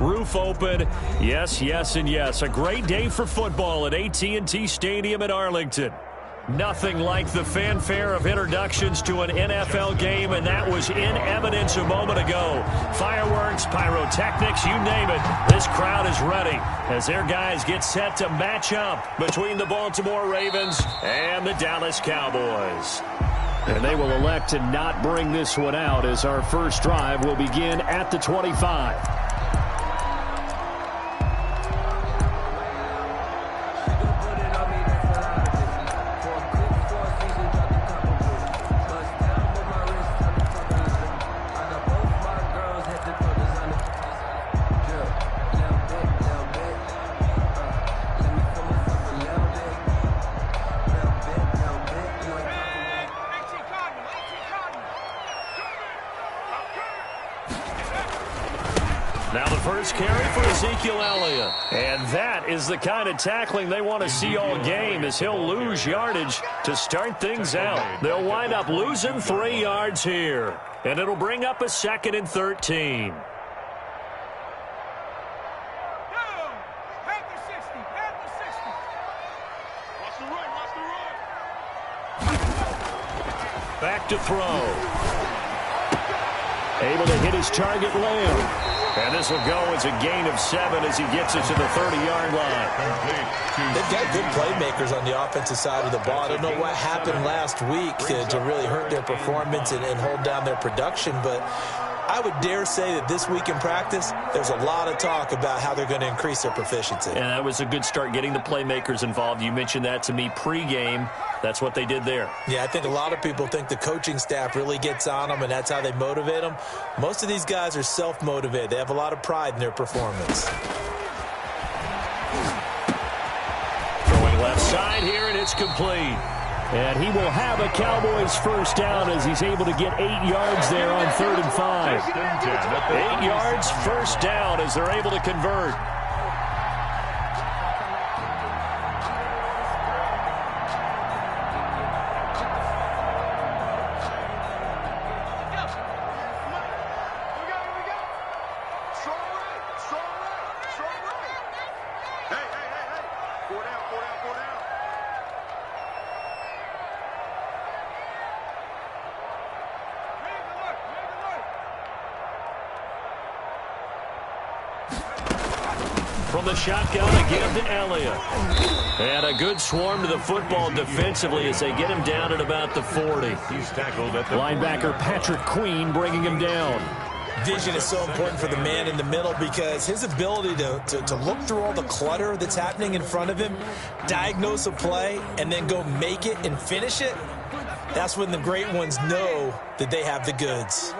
roof open. Yes, yes, and yes. A great day for football at AT&T Stadium in Arlington. Nothing like the fanfare of introductions to an NFL game, and that was in evidence a moment ago. Fireworks, pyrotechnics, you name it. This crowd is ready as their guys get set to match up between the Baltimore Ravens and the Dallas Cowboys. And they will elect to not bring this one out as our first drive will begin at the 25. Now the first carry for Ezekiel Elliott. And that is the kind of tackling they want to see all game as he'll lose yardage to start things out. They'll wind up losing 3 yards here. And it'll bring up a 2nd and 13. Back to throw. Able to hit his target, Lamb. And this will go as a gain of 7 as he gets it to the 30-yard line. They've got good playmakers on the offensive side of the ball. I don't know what happened last week to really hurt their performance and hold down their production, but I would dare say that this week in practice, there's a lot of talk about how they're going to increase their proficiency. And that was a good start getting the playmakers involved. You mentioned that to me pregame. That's what they did there. Yeah, I think a lot of people think the coaching staff really gets on them, and that's how they motivate them. Most of these guys are self-motivated. They have a lot of pride in their performance. Throwing left side here, and it's complete. And he will have a Cowboys first down as he's able to get 8 yards there on 3rd and 5. 8 yards, first down as they're able to convert. From the shotgun again to Elliott. And a good swarm to the football defensively as they get him down at about the 40. He's tackled at the linebacker Patrick Queen bringing him down. Vision is so important for the man in the middle because his ability to look through all the clutter that's happening in front of him, diagnose a play, and then go make it and finish it, that's when the great ones know that they have the goods.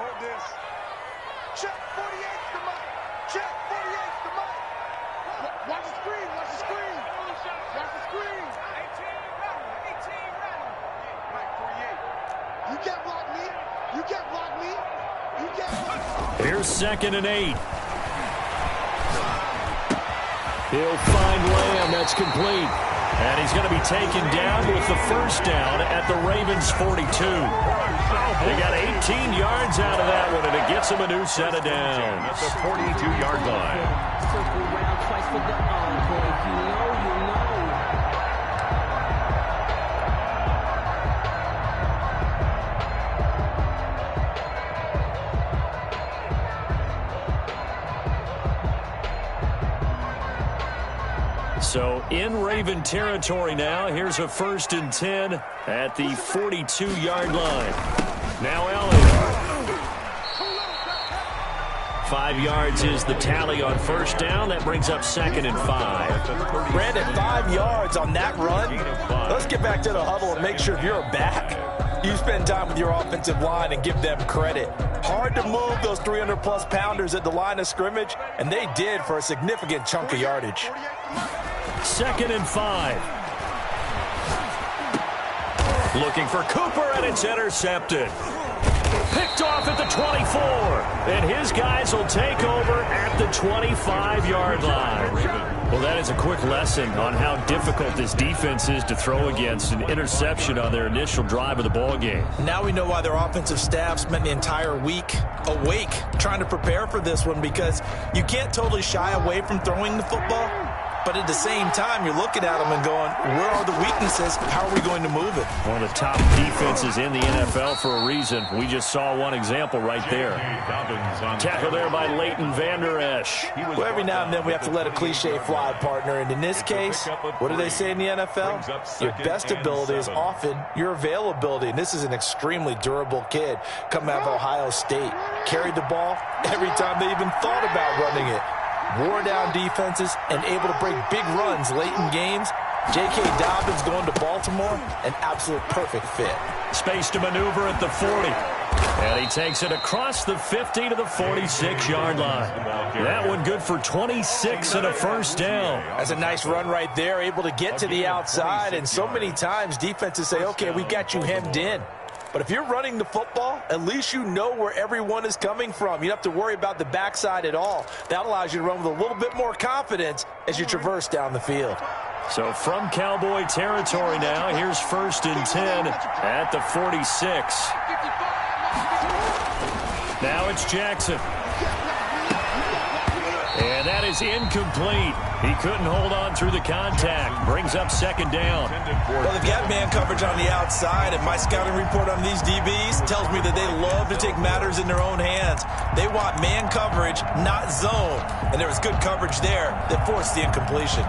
Here's 2nd and 8. He'll find Lamb. That's complete. And he's going to be taken down with the first down at the Ravens' 42. They got 18 yards out of that one, and it gets them a new set of downs. At the 42-yard line. Circle around twice for the encore. You know. So in Raven territory now. Here's a 1st and 10 at the 42-yard line. Now Elliott. 5 yards is the tally on first down. That brings up 2nd and 5. Brandon, 5 yards on that run. Let's get back to the huddle and make sure if you're a back, you spend time with your offensive line and give them credit. Hard to move those 300-plus pounders at the line of scrimmage, and they did for a significant chunk of yardage. 2nd and 5. Looking for Cooper, and it's intercepted. Picked Picked off at the 24. And his guys will take over at the 25-yard line. Well, that is a quick lesson on how difficult this defense is to throw against. An interception on their initial drive of the ball game. Now we know why their offensive staff spent the entire week awake trying to prepare for this one, because you can't totally shy away from throwing the football. But at the same time, you're looking at them and going, where are the weaknesses? How are we going to move it? One of the top defenses in the NFL for a reason. We just saw one example right there. Tackle there by Leighton Vander Esch. Well, every now and then we have to let a cliche fly, partner. And in this case, what do they say in the NFL? Your best ability is often your availability. And this is an extremely durable kid coming out of Ohio State. Carried the ball every time they even thought about running it. Wore down defenses and able to break big runs late in games. J.K. Dobbins going to Baltimore, an absolute perfect fit. Space to maneuver at the 40. And he takes it across the 50 to the 46-yard line. That one good for 26 and a first down. That's a nice run right there, able to get to the outside. And so many times defenses say, okay, we got you hemmed in. But if you're running the football, at least you know where everyone is coming from. You don't have to worry about the backside at all. That allows you to run with a little bit more confidence as you traverse down the field. So from Cowboy territory now, here's 1st and 10 at the 46. Now it's Jackson. And that is incomplete. He couldn't hold on through the contact. Brings up 2nd down. Well, they've got man coverage on the outside, and my scouting report on these DBs tells me that they love to take matters in their own hands. They want man coverage, not zone. And there was good coverage there that forced the incompletion.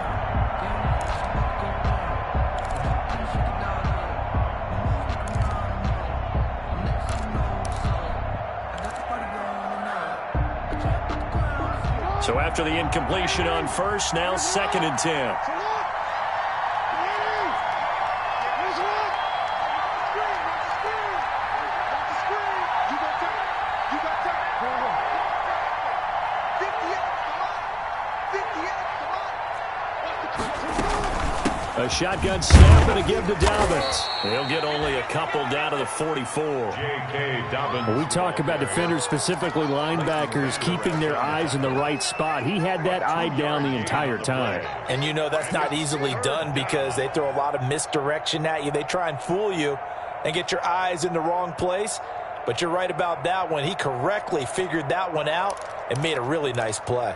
So after the incompletion on 1st, now 2nd and 10. A shotgun snap and a give to Dobbins. He'll get only a couple down to the 44. When we talk about defenders, specifically linebackers, keeping their eyes in the right spot, he had that eye down the entire time. And you know that's not easily done because they throw a lot of misdirection at you. They try and fool you and get your eyes in the wrong place. But you're right about that one. He correctly figured that one out and made a really nice play.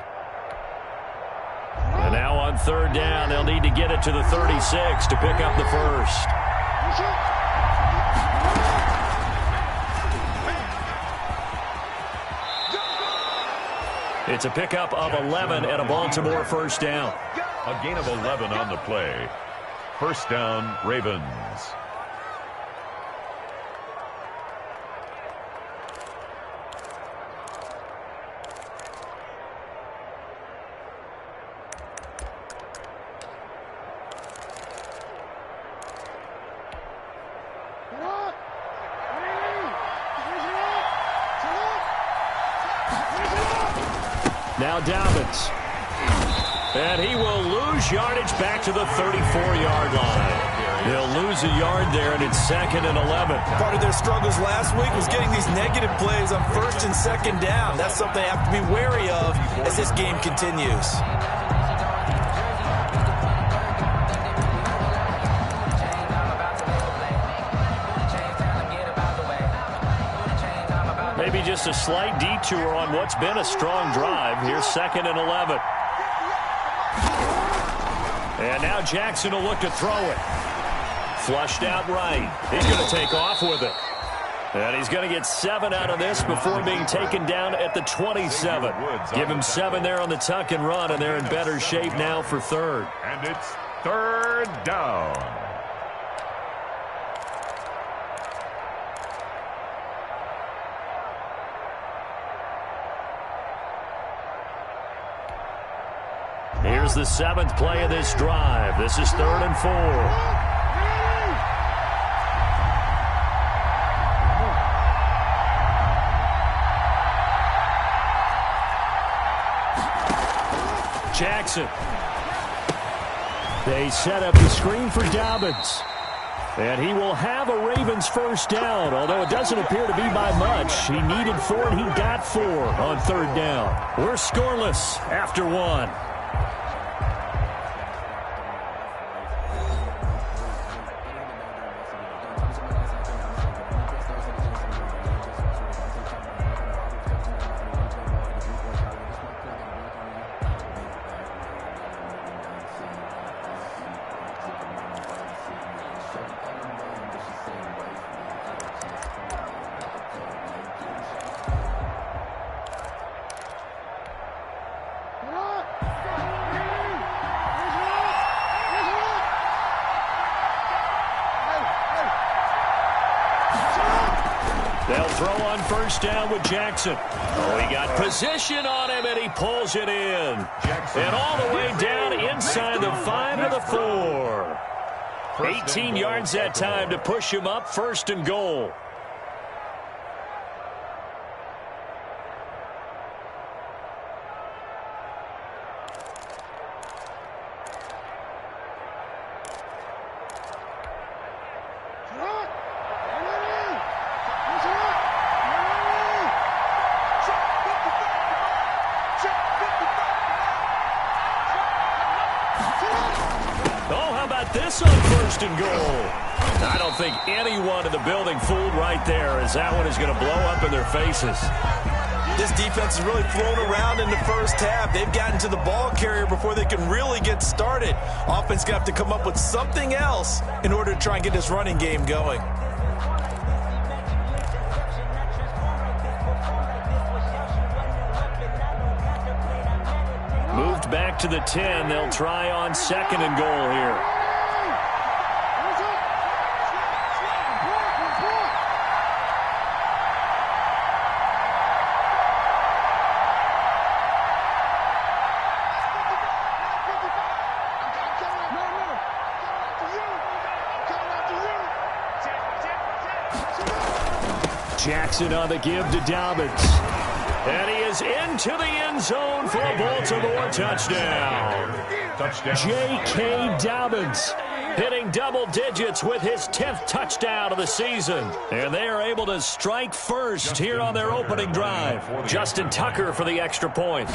And now on 3rd down, they'll need to get it to the 36 to pick up the 1st. It's a pickup of 11 and a Baltimore 1st down. A gain of 11 on the play. 1st down, Ravens. Now Dobbins. And he will lose yardage back to the 34-yard line. He'll lose a yard there, and it's 2nd and 11. Part of their struggles last week was getting these negative plays on 1st and 2nd down. That's something they have to be wary of as this game continues. Maybe just a slight detour on what's been a strong drive. Here's 2nd and 11. And now Jackson will look to throw it. Flushed out right. He's going to take off with it. And he's going to get 7 out of this before being taken down at the 27. Give him 7 there on the tuck and run, and they're in better shape now for 3rd. And it's 3rd down. Here's the 7th play of this drive. This is 3rd and 4. Jackson. They set up the screen for Dobbins. And he will have a Ravens first down, although it doesn't appear to be by much. He needed 4, and he got 4 on 3rd down. We're scoreless after 1. They'll throw on 1st down with Jackson. Oh, he got position on him, and he pulls it in. And all the way down inside the 5 to the 4. 18 yards that time to push him up, 1st and goal. This on 1st and goal. I don't think anyone in the building fooled right there, as that one is going to blow up in their faces. This defense is really thrown around in the first half. They've gotten to the ball carrier before they can really get started. Offense going to have to come up with something else in order to try and get this running game going. Moved back to the 10. They'll try on 2nd and goal here. Jackson on the give to Dobbins. And he is into the end zone for a Baltimore touchdown. J.K. Dobbins hitting double digits with his 10th touchdown of the season. And they are able to strike first here on their opening drive. Justin Tucker for the extra point.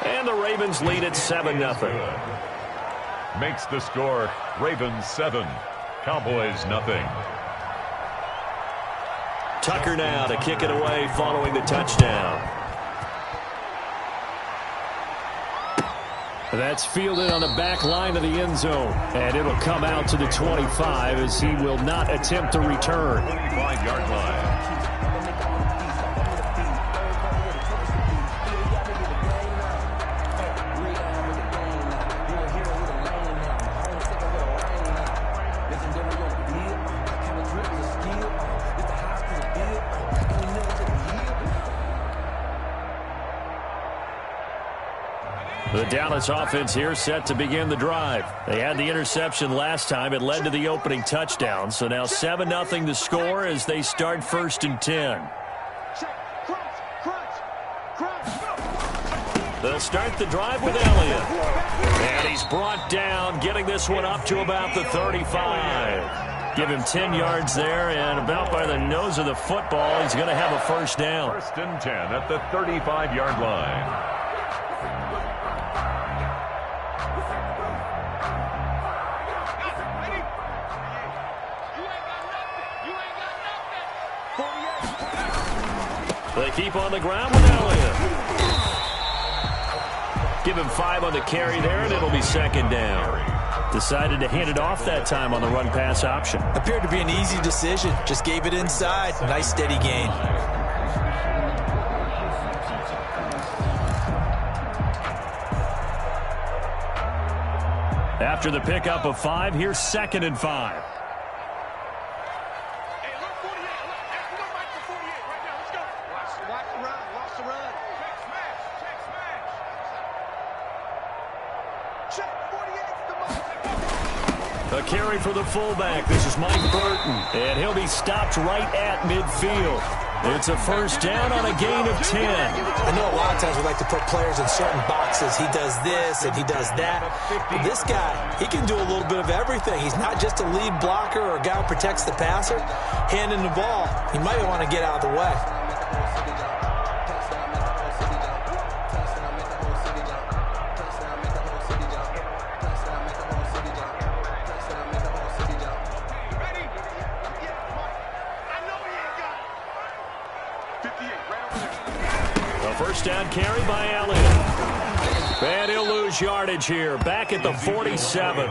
And the Ravens lead at 7-0. Makes the score Ravens 7, Cowboys nothing. Tucker now to kick it away following the touchdown. That's fielded on the back line of the end zone. And it'll come out to the 25 as he will not attempt to return. 25-yard line. The Dallas offense here set to begin the drive. They had the interception last time. It led to the opening touchdown. So now 7-0 the score as they start 1st and 10. They'll start the drive with Elliott. And he's brought down, getting this one up to about the 35. Give him 10 yards there, and about by the nose of the football, he's going to have a 1st down. 1st and 10 at the 35-yard line. They keep on the ground with Elliott. Give him 5 on the carry there, and it'll be 2nd down. Decided to hand it off that time on the run-pass option. Appeared to be an easy decision. Just gave it inside. Nice, steady gain. After the pickup of 5, here's 2nd and 5. A carry for the fullback. This is Mike Burton. And he'll be stopped right at midfield. It's a first down on a gain of 10. I know a lot of times we like to put players in certain boxes. He does this and he does that. But this guy, he can do a little bit of everything. He's not just a lead blocker or a guy who protects the passer. Handing the ball, he might want to get out of the way. First down carry by Elliott. And he'll lose yardage here. Back at the 47.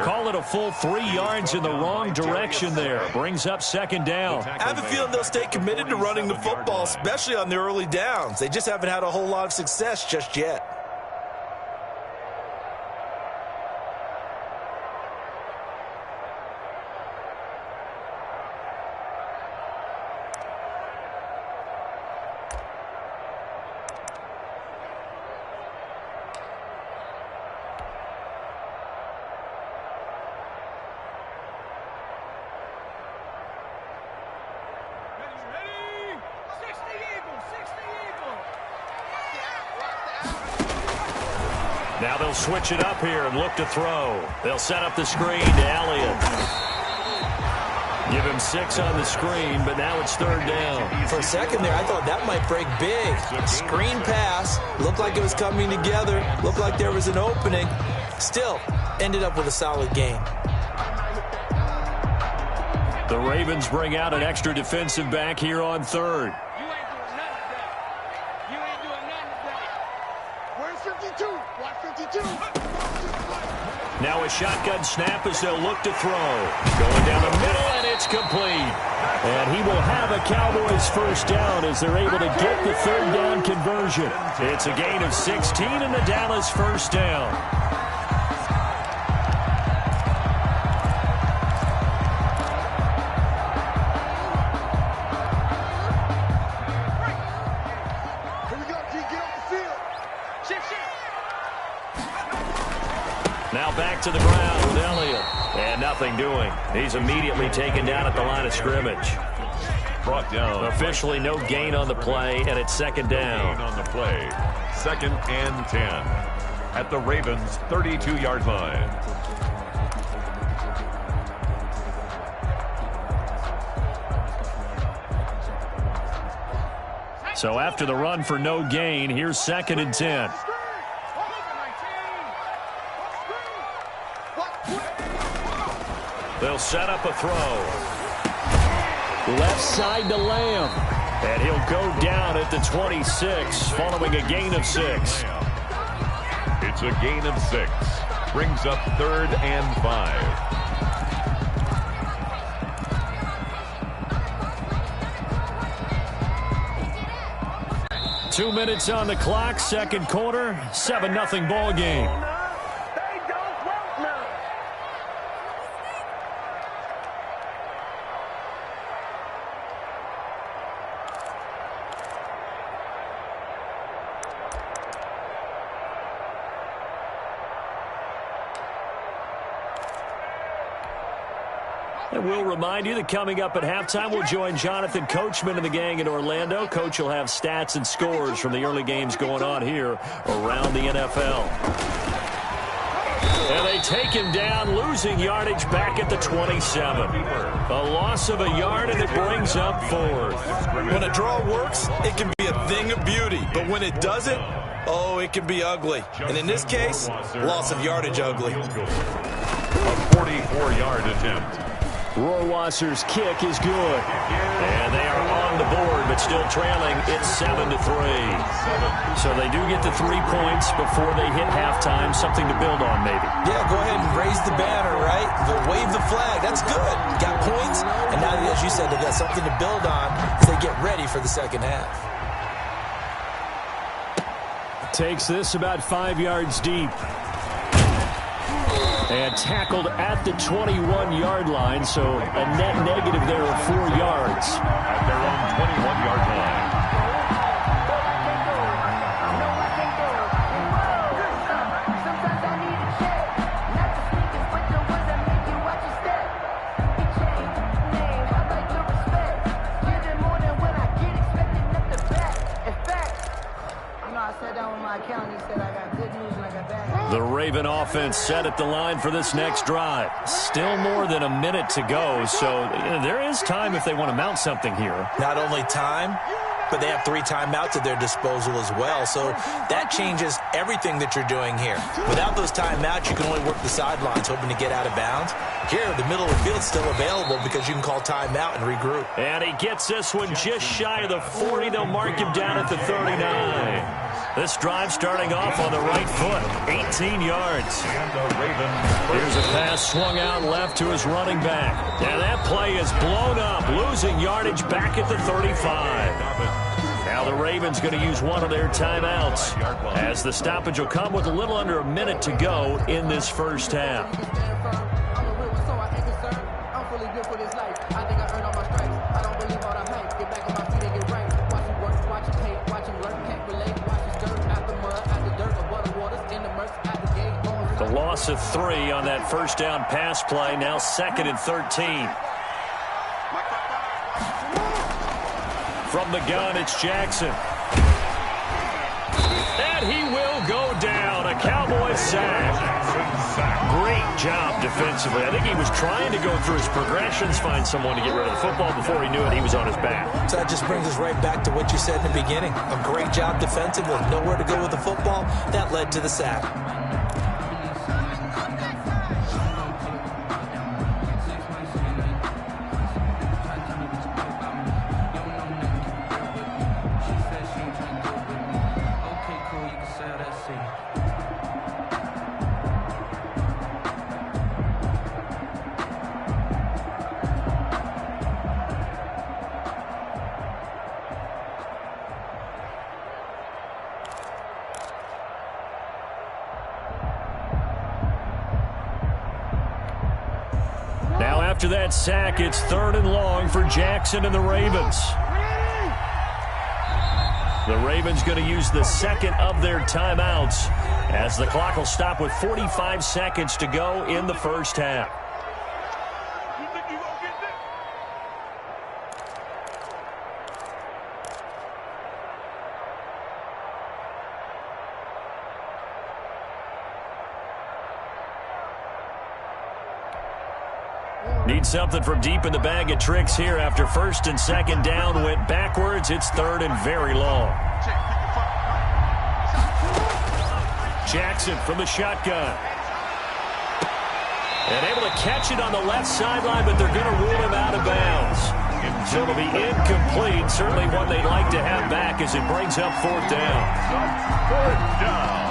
Call it a full 3 yards in the wrong direction there. Brings up second down. I have a feeling they'll stay committed to running the football, especially on the early downs. They just haven't had a whole lot of success just yet. Now they'll switch it up here and look to throw. They'll set up the screen to Elliott. Give him 6 on the screen, but now it's third down. For a second there, I thought that might break big. Screen pass. Looked like it was coming together. Looked like there was an opening. Still, ended up with a solid gain. The Ravens bring out an extra defensive back here on third. Now a shotgun snap as they'll look to throw. Going down the middle, and it's complete. And he will have a Cowboys first down as they're able to get the third down conversion. It's a gain of 16 and the Dallas first down. Now back to the ground with Elliott. And nothing doing. He's immediately taken down at the line of scrimmage. Brought down. Officially no gain on the play, and it's second down. Gain on the play. 2nd and 10. At the Ravens' 32-yard line. So after the run for no gain, here's 2nd and 10. They'll set up a throw. Left side to Lamb. And he'll go down at the 26 following a gain of 6. It's a gain of 6. Brings up 3rd and 5. 2 minutes on the clock, second quarter, 7-0 ball game. And we'll remind you that coming up at halftime, we'll join Jonathan Coachman and the gang in Orlando. Coach will have stats and scores from the early games going on here around the NFL. And they take him down, losing yardage back at the 27. A loss of a yard, and it brings up 4th. When a draw works, it can be a thing of beauty. But when it doesn't, oh, it can be ugly. And in this case, loss of yardage ugly. A 44-yard attempt. Rohrwasser's kick is good. And they are on the board, but still trailing. It's 7-3. So they do get the 3 points before they hit halftime. Something to build on, maybe. Yeah, go ahead and raise the banner, right? Go wave the flag. That's good. Got points. And now, as you said, they've got something to build on as they get ready for the second half. Takes this about 5 yards deep. And tackled at the 21-yard line, so a net negative there of 4 yards. At their own 21-yard line. The Raven offense set at the line for this next drive. Still more than a minute to go, so there is time if they want to mount something here. Not only time, but they have 3 timeouts at their disposal as well. So that changes everything that you're doing here. Without those timeouts, you can only work the sidelines, hoping to get out of bounds. Here, the middle of the field's still available because you can call timeout and regroup. And he gets this one just shy of the 40. They'll mark him down at the 39. This drive starting off on the right foot, 18 yards. Here's a pass swung out left to his running back. And that play is blown up, losing yardage back at the 35. Now the Ravens going to use one of their timeouts, as the stoppage will come with a little under a minute to go in this first half. The loss of 3 on that first down pass play, now 2nd and 13. From the gun, it's Jackson. And he will go down. A Cowboys sack. Great job defensively. I think he was trying to go through his progressions, find someone to get rid of the football. Before he knew it, he was on his back. So that just brings us right back to what you said in the beginning. A great job defensively. Nowhere to go with the football. That led to the sack. After that sack, it's 3rd and long for Jackson and the Ravens. The Ravens going to use the 2nd of their timeouts, as the clock will stop with 45 seconds to go in the first half. Need something from deep in the bag of tricks here after 1st and 2nd down went backwards. It's 3rd and very long. Jackson from the shotgun. And able to catch it on the left sideline, but they're going to rule him out of bounds. So it'll be incomplete. Certainly one they'd like to have back as it brings up 4th down. 4th down.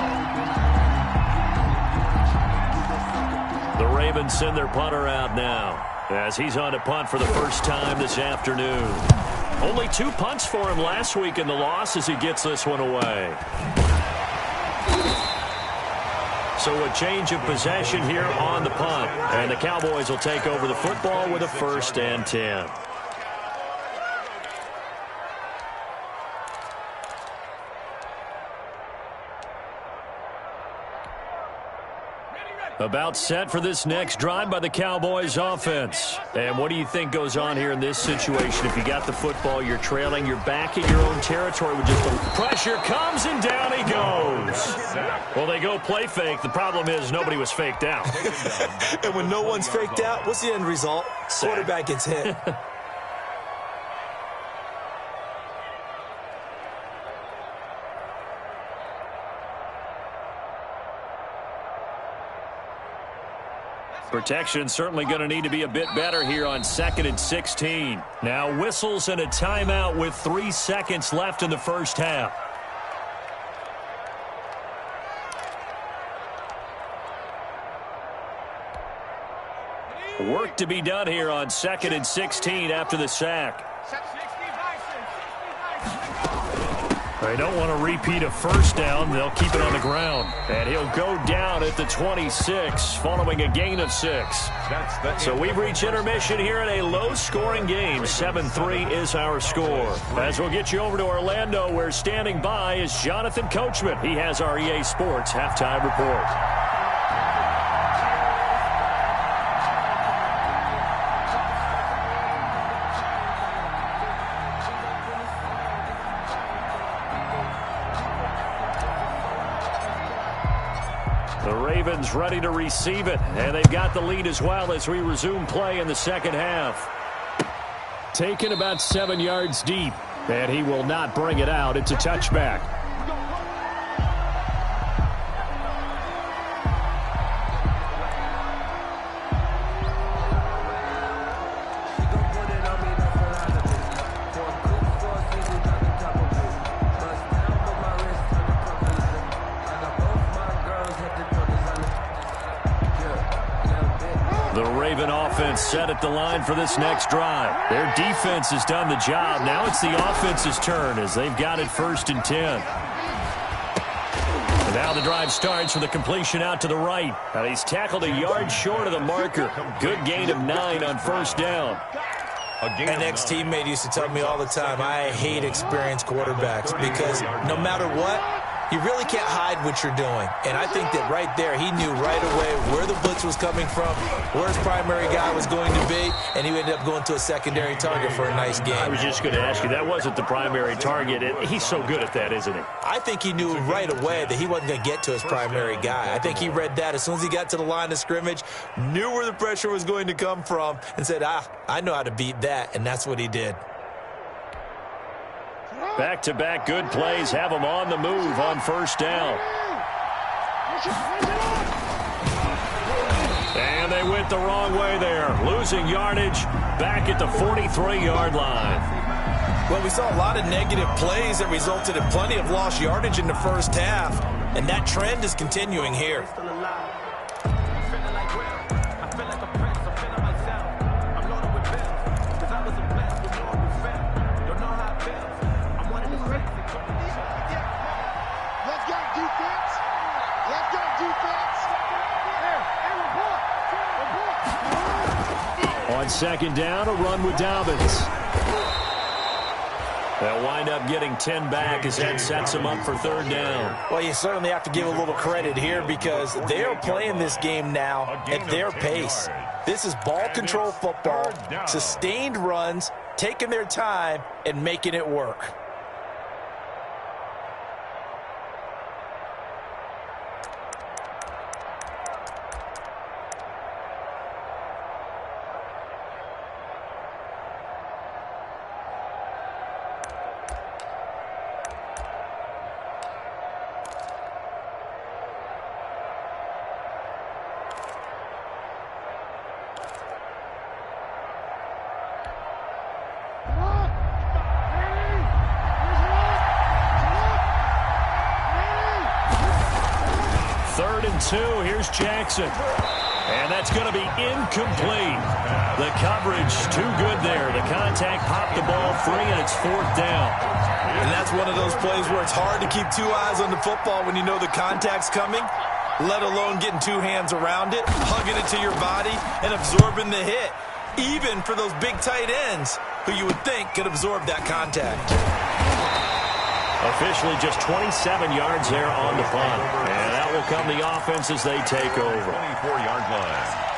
The Ravens send their punter out now, as he's on to punt for the first time this afternoon. Only 2 punts for him last week in the loss as he gets this one away. So a change of possession here on the punt, and the Cowboys will take over the football with a 1st and 10. About set for this next drive by the Cowboys offense. And what do you think goes on here in this situation? If you got the football, you're trailing, you're back in your own territory with just the pressure comes and down he goes. Well, they go play fake. The problem is nobody was faked out. And when no one's faked out, what's the end result? Quarterback gets hit. Protection certainly going to need to be a bit better here on 2nd and 16. Now whistles and a timeout with 3 seconds left in the first half. Work to be done here on 2nd and 16 after the sack. They don't want to repeat a first down. They'll keep it on the ground. And he'll go down at the 26 following a gain of 6. So we've reached intermission here in a low-scoring game. 7-3 is our score. As we'll get you over to Orlando, where standing by is Jonathan Coachman. He has our EA Sports halftime report. The Ravens ready to receive it, and they've got the lead as well as we resume play in the second half. Taken about 7 yards deep, and he will not bring it out. It's a touchback. Set at the line for this next drive. Their defense has done the job. Now it's the offense's turn as they've got it 1st and 10. And now the drive starts with a completion out to the right. And he's tackled a yard short of the marker. Good gain of 9 on 1st down. An ex-teammate used to tell me all the time, I hate experienced quarterbacks because no matter what, you really can't hide what you're doing. And I think that right there, he knew right away where the blitz was coming from, where his primary guy was going to be, and he ended up going to a secondary target for a nice game. I was just going to ask you, that wasn't the primary target. He's so good at that, isn't he? I think he knew right away that he wasn't going to get to his primary guy. I think he read that as soon as he got to the line of scrimmage, knew where the pressure was going to come from, and said, I know how to beat that, and that's what he did. Back-to-back good plays have him on the move on 1st down. And they went the wrong way there. Losing yardage back at the 43-yard line. Well, we saw a lot of negative plays that resulted in plenty of lost yardage in the first half, and that trend is continuing here. On 2nd down, a run with Dobbins. They'll wind up getting 10 back as that sets them up for 3rd down. Well, you certainly have to give a little credit here because they are playing this game now at their pace. This is ball control football, sustained runs, taking their time, and making it work. Here's Jackson. And that's going to be incomplete. The coverage too good there. The contact popped the ball free, and it's 4th down. And that's one of those plays where it's hard to keep 2 eyes on the football when you know the contact's coming, let alone getting 2 hands around it, hugging it to your body, and absorbing the hit. Even for those big tight ends who you would think could absorb that contact. Officially just 27 yards there on the punt. And that will come the offense as they take over. 24-yard line.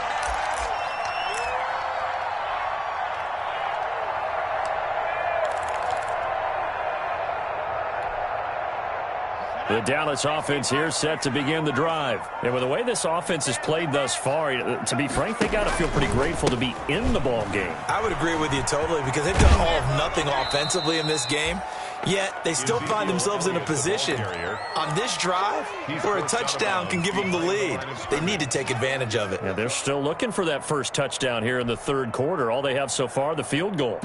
The Dallas offense here set to begin the drive. And with the way this offense has played thus far, to be frank, they got to feel pretty grateful to be in the ball game. I would agree with you totally because they've done all of nothing offensively in this game. Yet, they still find themselves in a position on this drive where a touchdown can give them the lead. They need to take advantage of it. Yeah, they're still looking for that first touchdown here in the 3rd quarter. All they have so far, the field goal.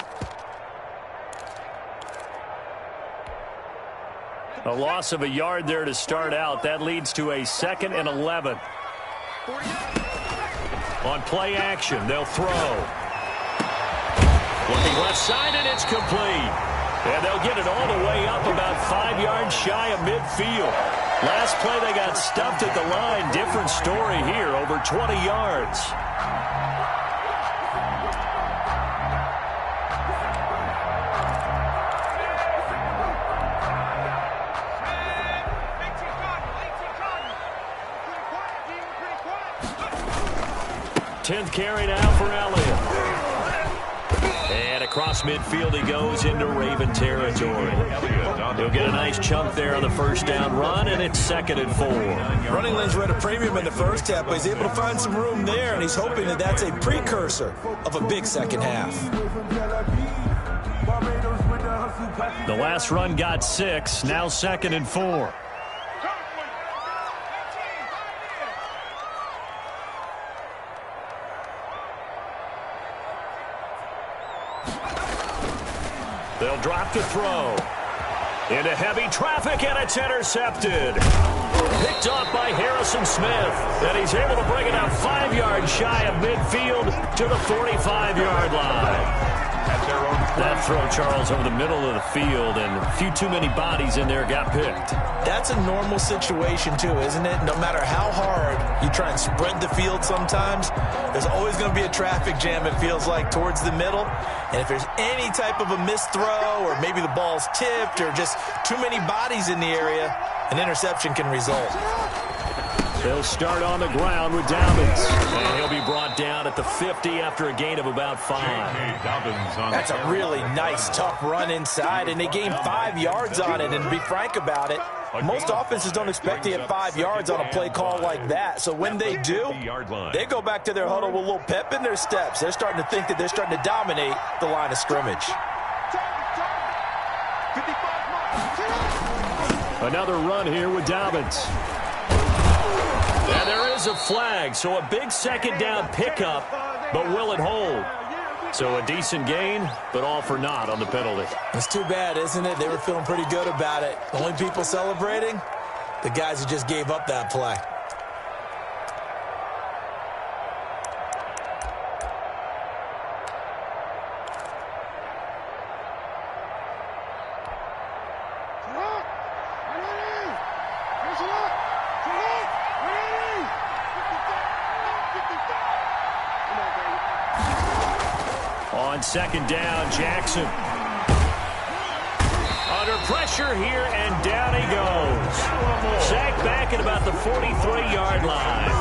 A loss of a yard there to start out. That leads to a 2nd and 11. On play action, they'll throw. Looking left side, and it's complete. And they'll get it all the way up about 5 yards shy of midfield. Last play, they got stuffed at the line. Different story here, over 20 yards. Tenth carry now for Elliott. And a across midfield he goes into Raven territory. He'll get a nice chunk there on the first down run, and it's 2nd and 4. Running lanes were at a premium in the first half, but he's able to find some room there, and he's hoping that that's a precursor of a big second half. The last run got 6, now 2nd and 4. They'll drop to throw. Into heavy traffic, and it's intercepted. Picked off by Harrison Smith. And he's able to bring it out 5 yards shy of midfield to the 45-yard line. That throw, Charles, over the middle of the field, and a few too many bodies in there got picked. That's a normal situation, too, isn't it? No matter how hard you try and spread the field sometimes, there's always going to be a traffic jam, it feels like, towards the middle. And if there's any type of a missed throw, or maybe the ball's tipped, or just too many bodies in the area, an interception can result. They'll start on the ground with Dobbins. And he'll be brought down at the 50 after a gain of about 5. That's a really nice, tough run inside, and they gained 5 yards on it. And to be frank about it, most offenses don't expect to get 5 yards on a play call like that. So when they do, they go back to their huddle with a little pep in their steps. They're starting to think that they're starting to dominate the line of scrimmage. Another run here with Dobbins. And there is a flag, so a big second down pickup, but will it hold? So a decent gain, but all for naught on the penalty. It's too bad, isn't it? They were feeling pretty good about it. The only people celebrating, the guys who just gave up that play. On second down, Jackson. Under pressure here, and down he goes. Sacked back at about the 43-yard line.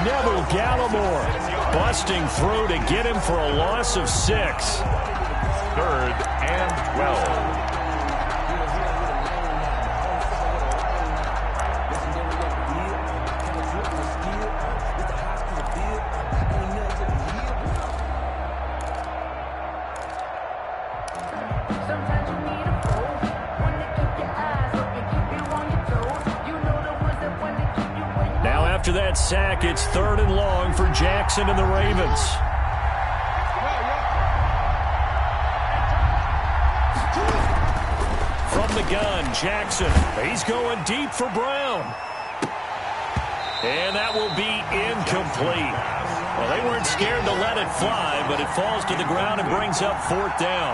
Neville Gallimore busting through to get him for a loss of 6. 3rd and 12. After that sack, it's 3rd and long for Jackson and the Ravens. From the gun, Jackson. He's going deep for Brown. And that will be incomplete. Well, they weren't scared to let it fly, but it falls to the ground and brings up 4th down.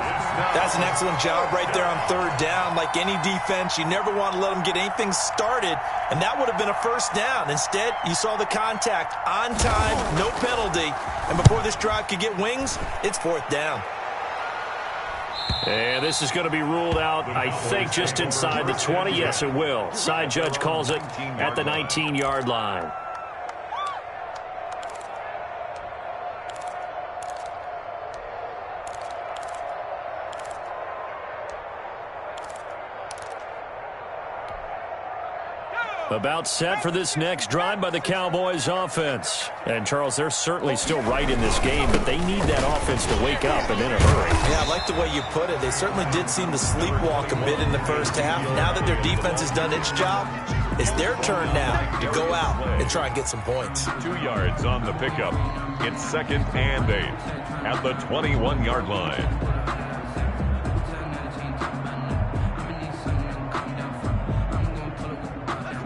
That's an excellent job right there on 3rd down. Like any defense, you never want to let them get anything started, and that would have been a 1st down. Instead, you saw the contact on time, no penalty, and before this drive could get wings, it's 4th down. And this is going to be ruled out, I think, just inside the 20. Yes, it will. Side judge calls it at the 19-yard line. About set for this next drive by the Cowboys offense. And, Charles, they're certainly still right in this game, but they need that offense to wake up and in a hurry. Yeah, I like the way you put it. They certainly did seem to sleepwalk a bit in the first half. Now that their defense has done its job, it's their turn now to go out and try and get some points. 2 yards on the pickup. It's 2nd and 8 at the 21-yard line.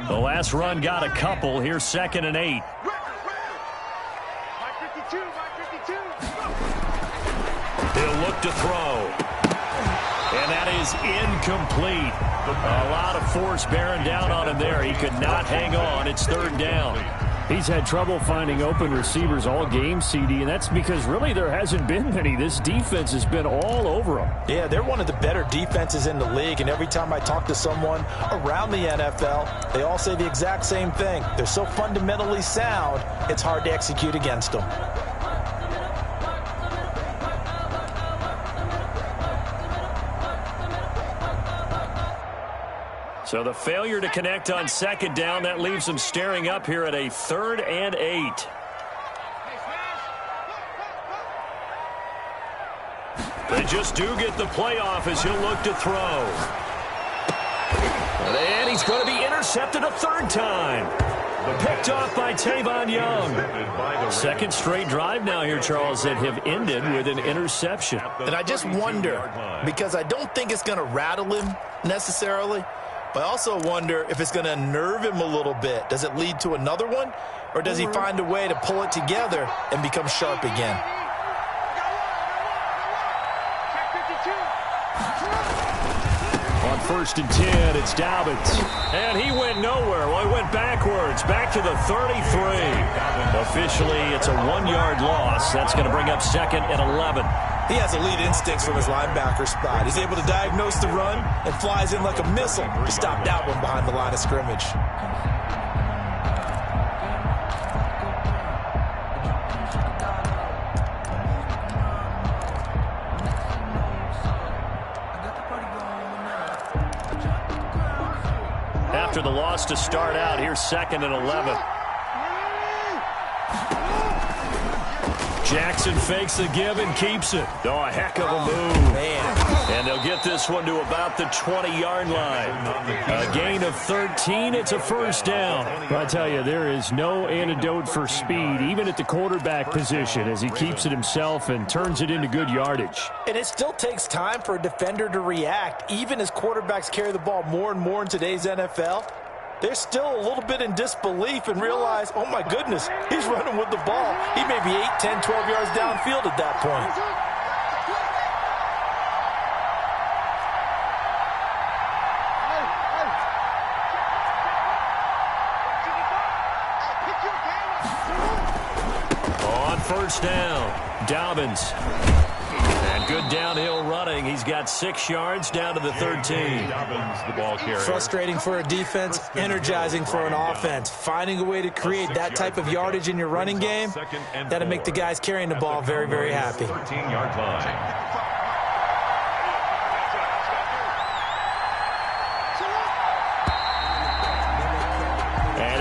The last run got a couple. Here's 2nd and 8. He'll look to throw. And that is incomplete. A lot of force bearing down on him there. He could not hang on. It's 3rd down. He's had trouble finding open receivers all game, CD, and that's because really there hasn't been many. This defense has been all over them. Yeah, they're one of the better defenses in the league, and every time I talk to someone around the NFL, they all say the exact same thing. They're so fundamentally sound, it's hard to execute against them. So the failure to connect on second down, that leaves them staring up here at a 3rd and 8. They just do get the playoff as he'll look to throw. And he's going to be intercepted a 3rd time. Picked off by Tavon Young. Second straight drive now here, Charles, that have ended with an interception. And I just wonder, because I don't think it's going to rattle him necessarily, but I also wonder if it's going to unnerve him a little bit. Does it lead to another one, or does he find a way to pull it together and become sharp again? On 1st and 10, it's Dobbins. And he went nowhere. Well, he went backwards, back to the 33. Officially, it's a 1-yard loss. That's going to bring up 2nd and 11. He has elite instincts from his linebacker spot. He's able to diagnose the run and flies in like a missile to stop that one behind the line of scrimmage. After the loss to start out, here's 2nd and 11. Jackson fakes the give and keeps it. Oh, a heck of a move. Man. And they'll get this one to about the 20-yard line. A gain of 13. It's a 1st down. But I tell you, there is no antidote for speed, even at the quarterback position, as he keeps it himself and turns it into good yardage. And it still takes time for a defender to react, even as quarterbacks carry the ball more and more in today's NFL. They're still a little bit in disbelief and realize, oh my goodness, he's running with the ball. He may be 8, 10, 12 yards downfield at that point. On 1st down, Dobbins. And good downhill running. He's got 6 yards down to the 13. Dobbins, the ball carrier. Frustrating for a defense, energizing for an offense. Finding a way to create that type of yardage in your running game, that'll make the guys carrying the ball very, very happy. 13-yard line.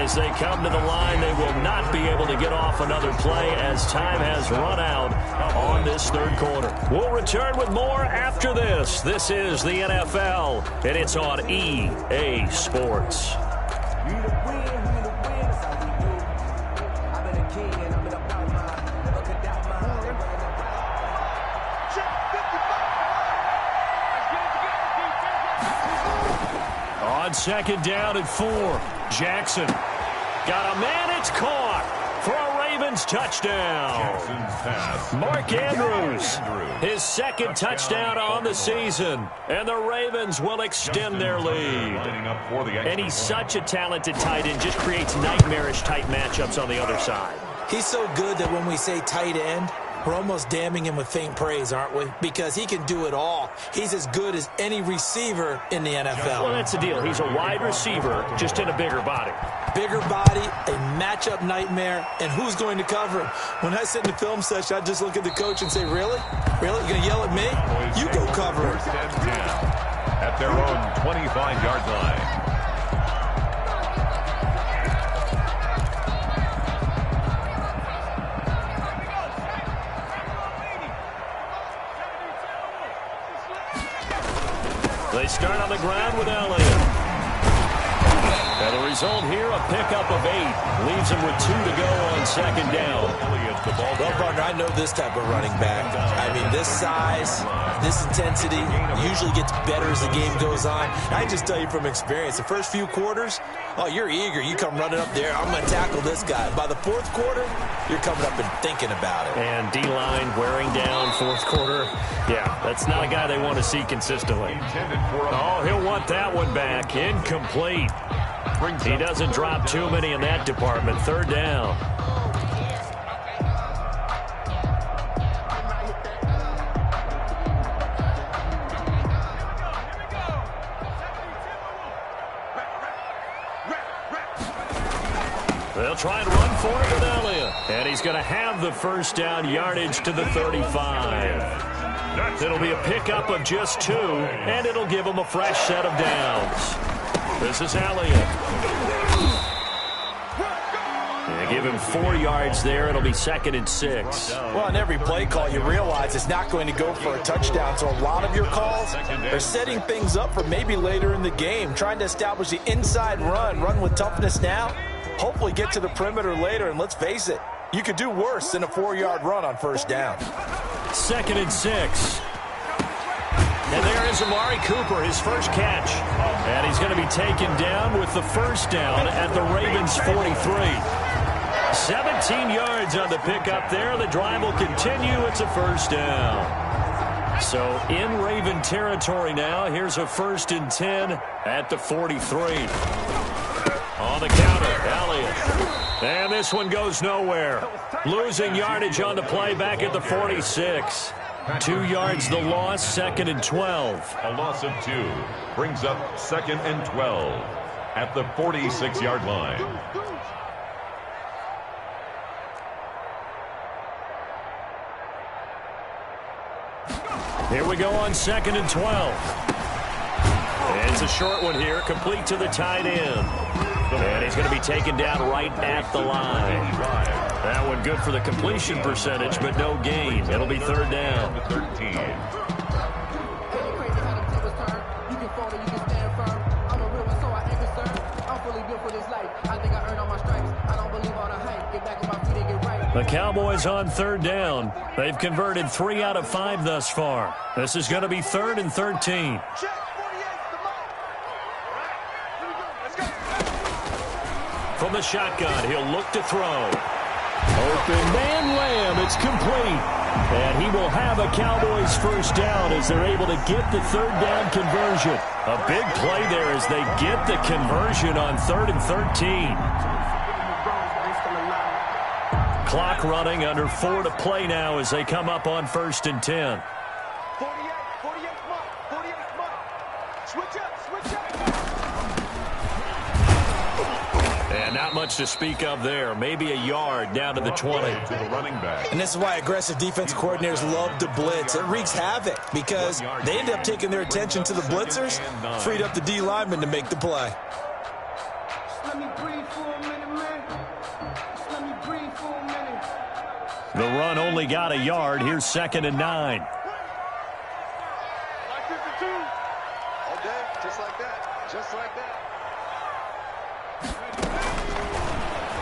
As they come to the line, they will not be able to get off another play as time has run out on this 3rd quarter. We'll return with more after this. This is the NFL, and it's on EA Sports. On 2nd down and 4, Jackson. Got a man, it's caught for a Ravens touchdown. Mark Andrews, his 2nd touchdown on the season, and the Ravens will extend their lead. And he's such a talented tight end, just creates nightmarish-type matchups on the other side. He's so good that when we say tight end, we're almost damning him with faint praise, aren't we? Because he can do it all. He's as good as any receiver in the NFL. Well, that's the deal. He's a wide receiver, just in a bigger body. Bigger body, a matchup nightmare, and who's going to cover him? When I sit in the film session, I just look at the coach and say, really? Really? You're going to yell at me? You go cover him. At their own 25-yard line. They start on the ground with Elliott. And the result here, a pickup of 8. Leaves him with 2 to go on 2nd down. Well, partner, I know this type of running back. I mean, this size, this intensity usually gets better as the game goes on. I just tell you from experience, the first few quarters, oh, you're eager. You come running up there, I'm going to tackle this guy. By the 4th quarter, you're coming up and thinking about it. And D-line wearing down 4th quarter. Yeah, that's not a guy they want to see consistently. Oh, he'll want that one back. Incomplete. He doesn't drop too many in that department. 3rd down. They'll try and run for it with Elliott. And he's going to have the 1st down, yardage to the 35. It'll be a pickup of just 2, and it'll give him a fresh set of downs. This is Elliott. They give him 4 yards there. It'll be 2nd and 6. Well, on every play call, you realize it's not going to go for a touchdown. So a lot of your calls are setting things up for maybe later in the game, trying to establish the inside run with toughness now, hopefully get to the perimeter later. And let's face it, you could do worse than a 4-yard run on first down. 2nd and 6. And there is Amari Cooper, his first catch. And he's going to be taken down with the first down at the Ravens' 43. 17 yards on the pickup there. The drive will continue. It's a first down. So in Raven territory now. Here's a 1st and 10 at the 43. On the counter, Elliott. And this one goes nowhere. Losing yardage on the play back at the 46. 2 yards the loss, 2nd and 12. A loss of 2 brings up 2nd and 12 at the 46-yard line. Here we go on 2nd and 12. It's a short one here, complete to the tight end. And he's going to be taken down right at the line. That one good for the completion percentage, but no gain. It'll be 3rd down. 13. The Cowboys on 3rd down. They've converted 3 out of 5 thus far. This is going to be 3rd and 13. From the shotgun, he'll look to throw. Open man, Lamb. It's complete. And he will have a Cowboys first down as they're able to get the 3rd down conversion. A big play there as they get the conversion on 3rd and 13. Clock running, under 4 to play now as they come up on 1st and 10. 48 mark. Switch up. And not much to speak of there. Maybe a yard down to the 20. To the running back. And this is why aggressive defense coordinators love to blitz. It wreaks havoc because they end up taking their attention to the blitzers, freed up the D lineman to make the play. Let me breathe for a minute, man. Let me breathe for a minute. The run only got a yard. Here's 2nd and 9. Like 52. All day, just like that. Just like that.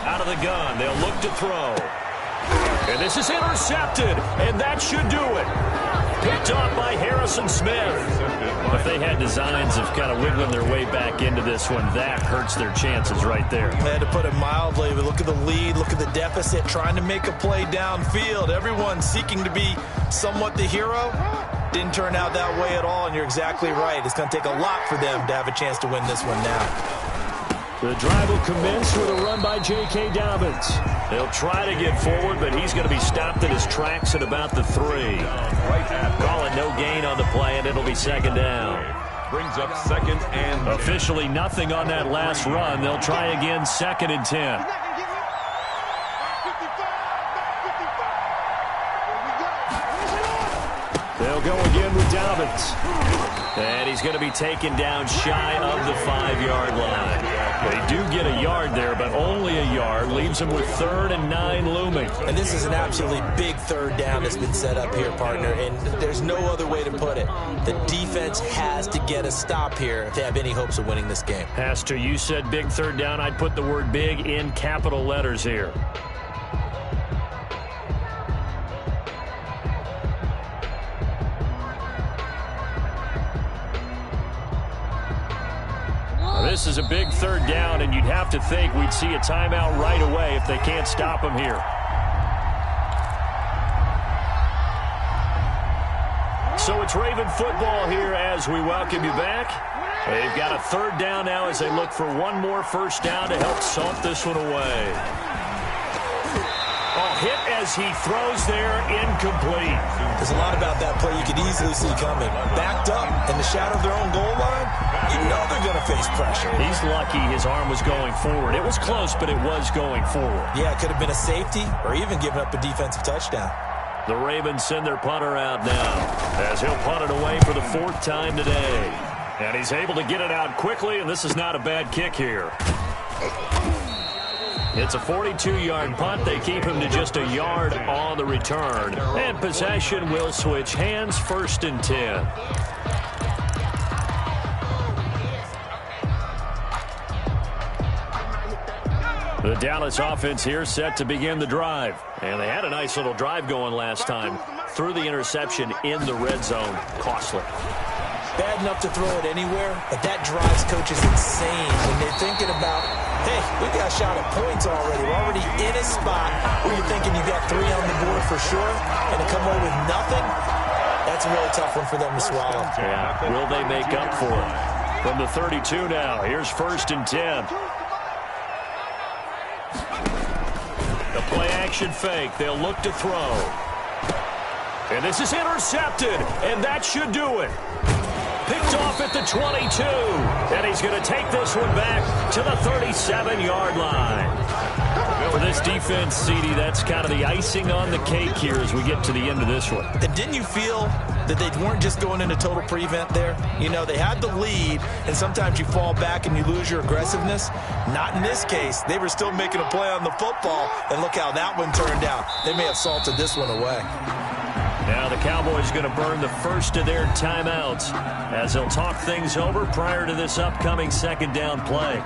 Out of the gun, they'll look to throw. And this is intercepted, and that should do it. Picked off by Harrison Smith. If they had designs of kind of wiggling their way back into this one, that hurts their chances right there. They had to put it mildly, but look at the lead, look at the deficit, trying to make a play downfield. Everyone seeking to be somewhat the hero. Didn't turn out that way at all, and you're exactly right. It's going to take a lot for them to have a chance to win this one now. The drive will commence with a run by J.K. Dobbins. He'll try to get forward, but he's going to be stopped in his tracks at about the 3. Call it no gain on the play, and it'll be 2nd down. Brings up 2nd and 10. Officially nothing on that last run. They'll try again, 2nd and 10. They'll go again with Dobbins. And he's going to be taken down shy of the 5-yard line. They do get a yard there, but only a yard. Leaves them with 3rd and 9 looming. And this is an absolutely big 3rd down that's been set up here, partner, and there's no other way to put it. The defense has to get a stop here if they have any hopes of winning this game. Pastor, you said big 3rd down. I'd put the word big in capital letters here. This is a big 3rd down, and you'd have to think we'd see a timeout right away if they can't stop him here. So it's Raven football here as we welcome you back. They've got a 3rd down now as they look for one more first down to help salt this one away. Oh, hit as he throws there, incomplete. There's a lot about that play you could easily see coming. Backed up in the shadow of their own goal line, you know they're going to face pressure. He's lucky his arm was going forward. It was close, but it was going forward. Yeah, it could have been a safety or even given up a defensive touchdown. The Ravens send their punter out now as he'll punt it away for the 4th time today. And he's able to get it out quickly, and this is not a bad kick here. It's a 42-yard punt. They keep him to just a yard on the return. And possession will switch hands, 1st and 10. The Dallas offense here set to begin the drive. And they had a nice little drive going last time. Threw the interception in the red zone. Costly. Bad enough to throw it anywhere, but that drives coaches insane when they're thinking about, hey, we got a shot at points already. We're already in a spot where you're thinking you got 3 on the board for sure, and to come away with nothing, that's a really tough one for them to swallow. Yeah, will they make up for it? From the 32 now, here's 1st and 10. The play-action fake. They'll look to throw. And this is intercepted, and that should do it. Picked off at the 22. And he's going to take this one back to the 37-yard line. For this defense, CD, that's kind of the icing on the cake here as we get to the end of this one. And didn't you feel that they weren't just going into total prevent there? You know, they had the lead, and sometimes you fall back and you lose your aggressiveness. Not in this case. They were still making a play on the football, and look how that one turned out. They may have salted this one away. Now the Cowboys going to burn the first of their timeouts as they'll talk things over prior to this upcoming 2nd down play.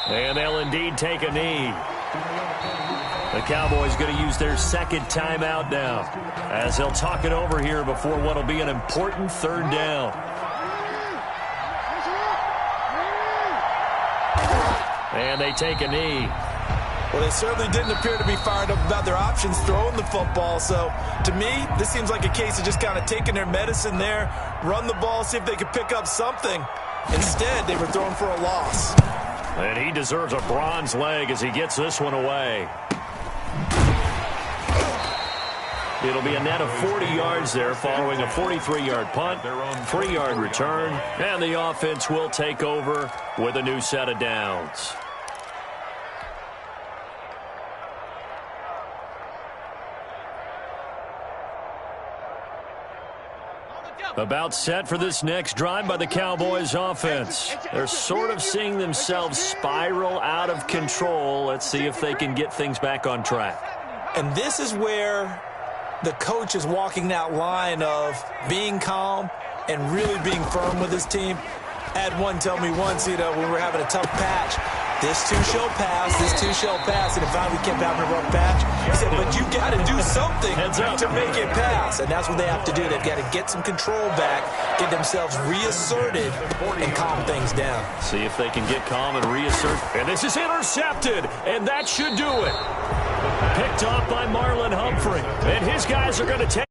And they'll indeed take a knee. The Cowboys going to use their 2nd timeout now as they'll talk it over here before what will be an important 3rd down. And they take a knee. Well, they certainly didn't appear to be fired up about their options throwing the football. So, to me, this seems like a case of just kind of taking their medicine there, run the ball, see if they could pick up something. Instead, they were throwing for a loss. And he deserves a bronze leg as he gets this one away. It'll be a net of 40 yards there following a 43-yard punt, 3-yard return, and the offense will take over with a new set of downs. About set for this next drive by the Cowboys offense. They're sort of seeing themselves spiral out of control. Let's see if they can get things back on track. And this is where the coach is walking that line of being calm and really being firm with his team. I had one tell me once, you know, when we were having a tough patch, this too shall pass, this too shall pass. And if I kept having a rough patch, he said, but you got to do something to make it pass. And that's what they have to do. They've got to get some control back, get themselves reasserted, and calm things down. See if they can get calm and reassert. And this is intercepted, and that should do it. Picked off by Marlon Humphrey. And his guys are going to take